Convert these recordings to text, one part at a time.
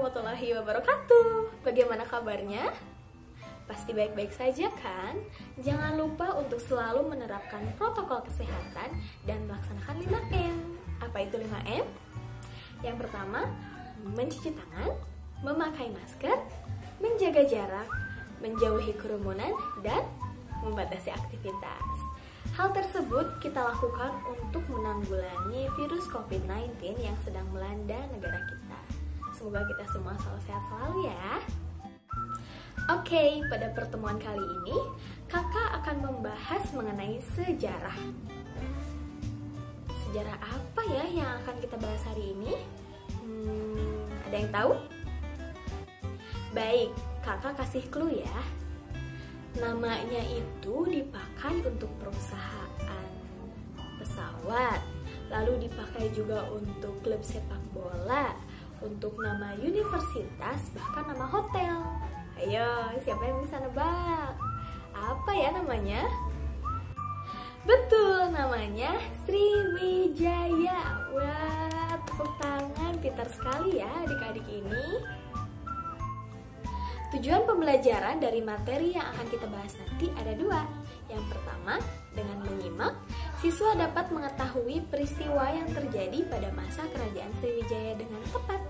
warahmatullahi wabarakatuh. Bagaimana kabarnya? Pasti baik-baik saja kan? Jangan lupa untuk selalu menerapkan protokol kesehatan dan melaksanakan 5M. Apa itu 5M? Yang pertama, mencuci tangan, memakai masker, menjaga jarak, menjauhi kerumunan, dan membatasi aktivitas. Hal tersebut kita lakukan untuk menanggulangi virus COVID-19 yang sedang melanda negara kita. Semoga kita semua selalu sehat selalu ya. Oke, pada pertemuan kali ini kakak akan membahas mengenai sejarah. Sejarah apa ya yang akan kita bahas hari ini? Ada yang tahu? Baik, kakak kasih clue ya. Namanya itu dipakai untuk perusahaan pesawat, lalu dipakai juga untuk klub sepak bola, untuk nama universitas, bahkan nama hotel. Ayo, siapa yang bisa nebak? Apa ya namanya? Betul, namanya Sriwijaya. Wah, tepuk tangan, pintar sekali ya adik-adik ini. Tujuan pembelajaran dari materi yang akan kita bahas nanti ada dua. Yang pertama, dengan menyimak, siswa dapat mengetahui peristiwa yang terjadi pada masa kerajaan Sriwijaya dengan tepat.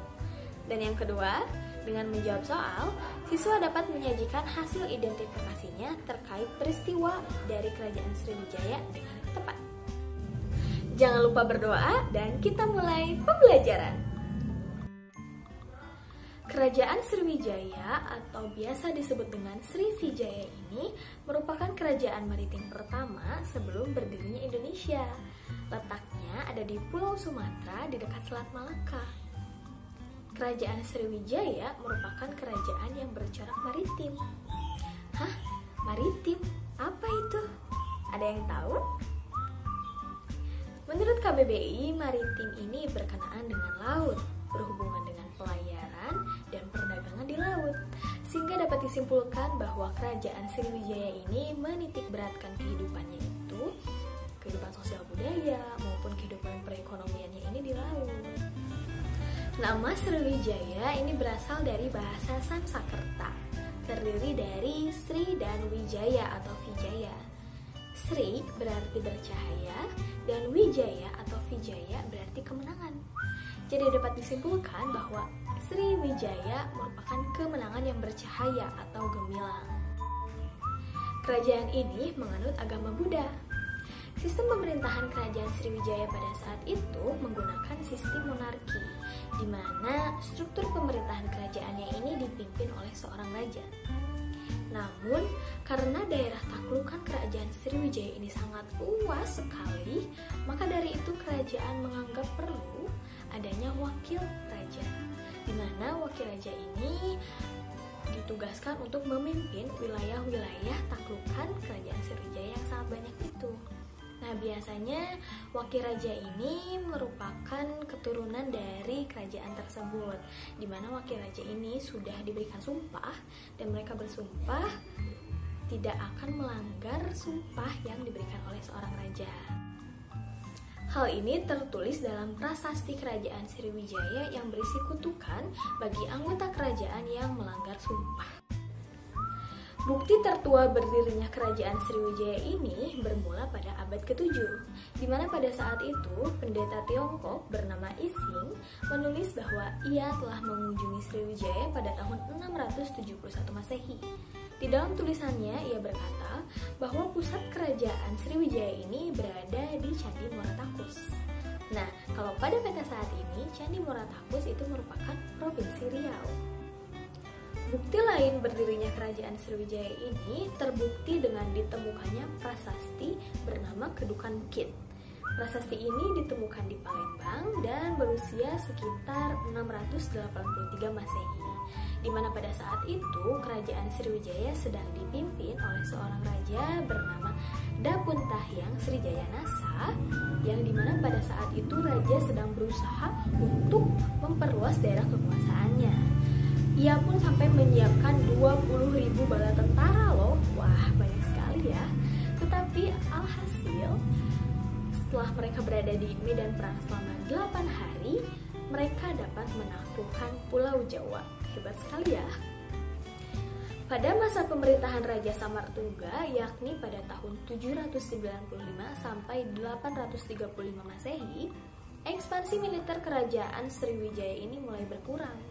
Dan yang kedua, dengan menjawab soal, siswa dapat menyajikan hasil identifikasinya terkait peristiwa dari kerajaan Sriwijaya dengan tepat. Jangan lupa berdoa dan kita mulai pembelajaran. Kerajaan Sriwijaya atau biasa disebut dengan Sriwijaya ini merupakan kerajaan maritim pertama sebelum berdirinya Indonesia. Letaknya ada di Pulau Sumatera di dekat Selat Malaka. Kerajaan Sriwijaya merupakan kerajaan yang bercorak maritim. Hah? Maritim? Apa itu? Ada yang tahu? Menurut KBBI, maritim ini berkenaan dengan laut, berhubungan dengan pelayaran dan perdagangan di laut, sehingga dapat disimpulkan bahwa kerajaan Sriwijaya ini menitik beratkan kehidupannya itu, kehidupan sosial budaya maupun kehidupan perekonomiannya ini di laut. Nama Sriwijaya ini berasal dari bahasa Sanskerta, terdiri dari Sri dan Wijaya atau Vijaya. Sri berarti bercahaya dan Wijaya atau Vijaya berarti kemenangan. Jadi dapat disimpulkan bahwa Sriwijaya merupakan kemenangan yang bercahaya atau gemilang. Kerajaan ini menganut agama Buddha. Sistem pemerintahan kerajaan Sriwijaya pada saat itu menggunakan sistem monarki, di mana struktur pemerintahan kerajaannya ini dipimpin oleh seorang raja. Namun, karena daerah taklukan kerajaan Sriwijaya ini sangat luas sekali, maka dari itu kerajaan menganggap perlu adanya wakil raja, di mana wakil raja ini ditugaskan untuk memimpin wilayah-wilayah taklukan kerajaan Sriwijaya yang sangat banyak itu. Nah, biasanya wakil raja ini merupakan keturunan dari kerajaan tersebut, di mana wakil raja ini sudah diberikan sumpah dan mereka bersumpah tidak akan melanggar sumpah yang diberikan oleh seorang raja. Hal ini tertulis dalam prasasti kerajaan Sriwijaya yang berisi kutukan bagi anggota kerajaan yang melanggar sumpah. Bukti tertua berdirinya kerajaan Sriwijaya ini bermula pada abad ke-7, di mana pada saat itu pendeta Tiongkok bernama Ising menulis bahwa ia telah mengunjungi Sriwijaya pada tahun 671 Masehi. Di dalam tulisannya ia berkata bahwa pusat kerajaan Sriwijaya ini berada di Candi Muaratakus. Nah, kalau pada peta saat ini Candi Muaratakus itu merupakan Provinsi Riau. Bukti lain berdirinya kerajaan Sriwijaya ini terbukti dengan ditemukannya prasasti bernama Kedukan Bukit. Prasasti ini ditemukan di Palembang dan berusia sekitar 683 Masehi, di mana pada saat itu kerajaan Sriwijaya sedang dipimpin oleh seorang raja bernama Dapuntahyang Srijayanasa, yang dimana pada saat itu raja sedang berusaha untuk memperluas daerah kekuasaannya. Ia pun sampai menyiapkan 20.000 bala tentara loh. Wah, banyak sekali ya. Tetapi alhasil, setelah mereka berada di medan perang selama 8 hari, mereka dapat menaklukkan Pulau Jawa. Hebat sekali ya. Pada masa pemerintahan Raja Samartungga, yakni pada tahun 795 sampai 835 Masehi, ekspansi militer kerajaan Sriwijaya ini mulai berkurang.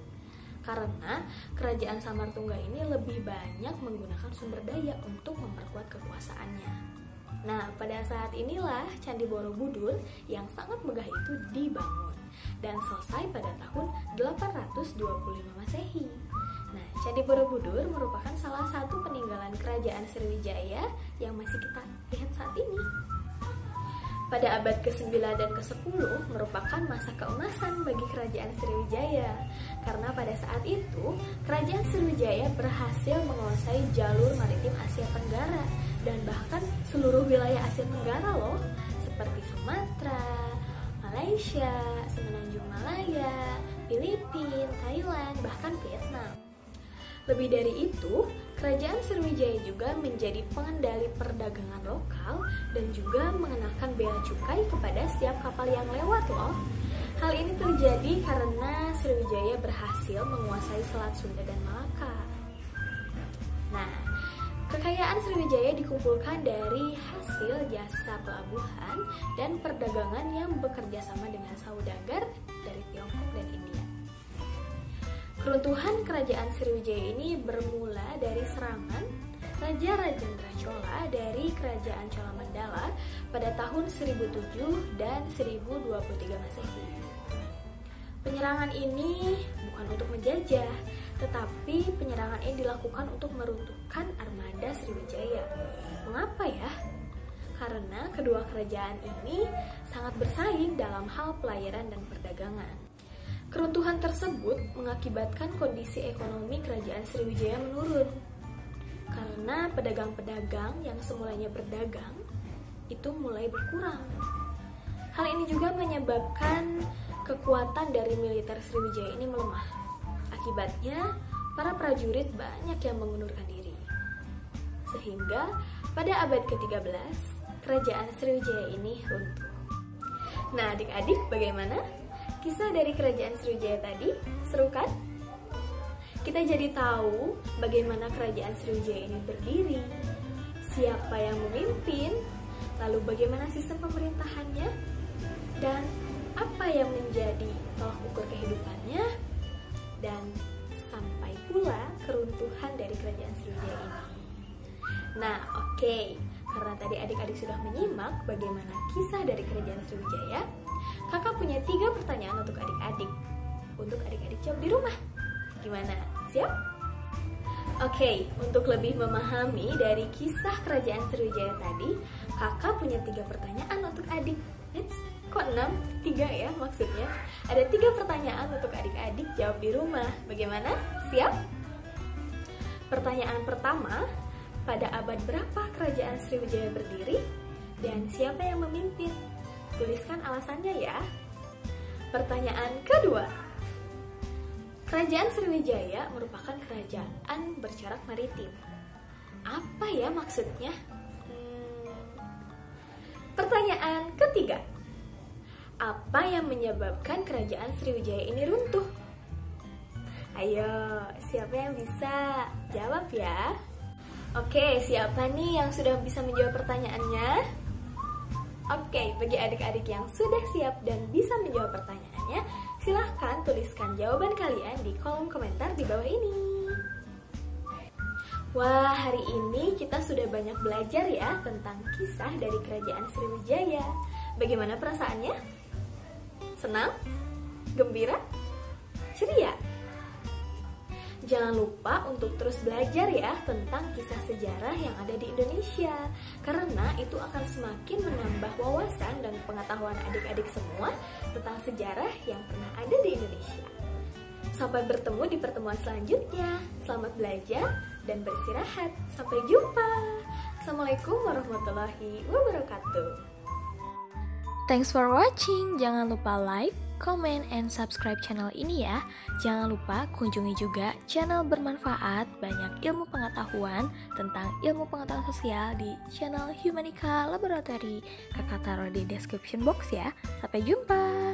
Karena kerajaan Samartungga ini lebih banyak menggunakan sumber daya untuk memperkuat kekuasaannya. Nah, pada saat inilah Candi Borobudur yang sangat megah itu dibangun dan selesai pada tahun 825 Masehi. Nah, Candi Borobudur merupakan salah satu peninggalan kerajaan Sriwijaya yang masih kita lihat saat ini. Pada abad ke-9 dan ke-10 merupakan masa keemasan bagi kerajaan Sriwijaya, karena pada saat itu kerajaan Sriwijaya berhasil menguasai jalur maritim Asia Tenggara dan bahkan seluruh wilayah Asia Tenggara loh, seperti Sumatera, Malaysia, Semenanjung Malaya, Filipina, Thailand, bahkan Vietnam. Lebih dari itu, kerajaan Sriwijaya juga menjadi pengendali perdagangan lokal dan juga mengenakan bea cukai kepada setiap kapal yang lewat loh. Hal ini terjadi karena Sriwijaya berhasil menguasai Selat Sunda dan Malaka. Nah, kekayaan Sriwijaya dikumpulkan dari hasil jasa pelabuhan dan perdagangan yang bekerja sama dengan saudagar dari Tiongkok dan India. Keruntuhan kerajaan Sriwijaya ini bermula dari serangan Raja Rajendra Chola dari kerajaan Cholamandala pada tahun 1007 dan 1023 Masehi. Penyerangan ini bukan untuk menjajah, tetapi penyerangan ini dilakukan untuk meruntuhkan armada Sriwijaya. Mengapa ya? Karena kedua kerajaan ini sangat bersaing dalam hal pelayaran dan perdagangan. Keruntuhan tersebut mengakibatkan kondisi ekonomi kerajaan Sriwijaya menurun. Karena pedagang-pedagang yang semulanya berdagang itu mulai berkurang. Hal ini juga menyebabkan kekuatan dari militer Sriwijaya ini melemah. Akibatnya, para prajurit banyak yang mengundurkan diri. Sehingga pada abad ke-13, kerajaan Sriwijaya ini runtuh. Nah, adik-adik bagaimana? Kisah dari kerajaan Sriwijaya tadi, seru kan? Kita jadi tahu bagaimana kerajaan Sriwijaya ini berdiri, siapa yang memimpin, lalu bagaimana sistem pemerintahannya, dan apa yang menjadi tolak ukur kehidupannya, dan sampai pula keruntuhan dari kerajaan Sriwijaya ini. Nah, oke, karena tadi adik-adik sudah menyimak bagaimana kisah dari kerajaan Sriwijaya, kakak punya 3 pertanyaan untuk adik-adik. Untuk adik-adik jawab di rumah. Gimana? Siap? Oke, untuk lebih memahami dari kisah kerajaan Sriwijaya tadi, kakak punya 3 pertanyaan untuk adik. Kok 6? 3 ya maksudnya. Ada 3 pertanyaan untuk adik-adik jawab di rumah. Bagaimana? Siap? Pertanyaan pertama, pada abad berapa kerajaan Sriwijaya berdiri? Dan siapa yang memimpin? Tuliskan alasannya ya. Pertanyaan kedua, kerajaan Sriwijaya merupakan kerajaan bercorak maritim. Apa ya maksudnya? Pertanyaan ketiga, apa yang menyebabkan kerajaan Sriwijaya ini runtuh? Ayo, siapa yang bisa jawab ya? Oke, siapa nih yang sudah bisa menjawab pertanyaannya? Oke, bagi adik-adik yang sudah siap dan bisa menjawab pertanyaannya, silahkan tuliskan jawaban kalian di kolom komentar di bawah ini. Wah, hari ini kita sudah banyak belajar ya tentang kisah dari kerajaan Sriwijaya. Bagaimana perasaannya? Senang? Gembira? Ceria? Jangan lupa untuk terus belajar ya tentang kisah sejarah yang ada di Indonesia, karena itu akan semakin menambah wawasan dan pengetahuan adik-adik semua tentang sejarah yang pernah ada di Indonesia. Sampai bertemu di pertemuan selanjutnya. Selamat belajar dan beristirahat. Sampai jumpa. Assalamualaikum warahmatullahi wabarakatuh. Thanks for watching. Jangan lupa like, comment, and subscribe channel ini ya. Jangan lupa kunjungi juga channel bermanfaat banyak ilmu pengetahuan tentang ilmu pengetahuan sosial di channel Humanica Laboratory. Kakak taruh di description box ya. Sampai jumpa.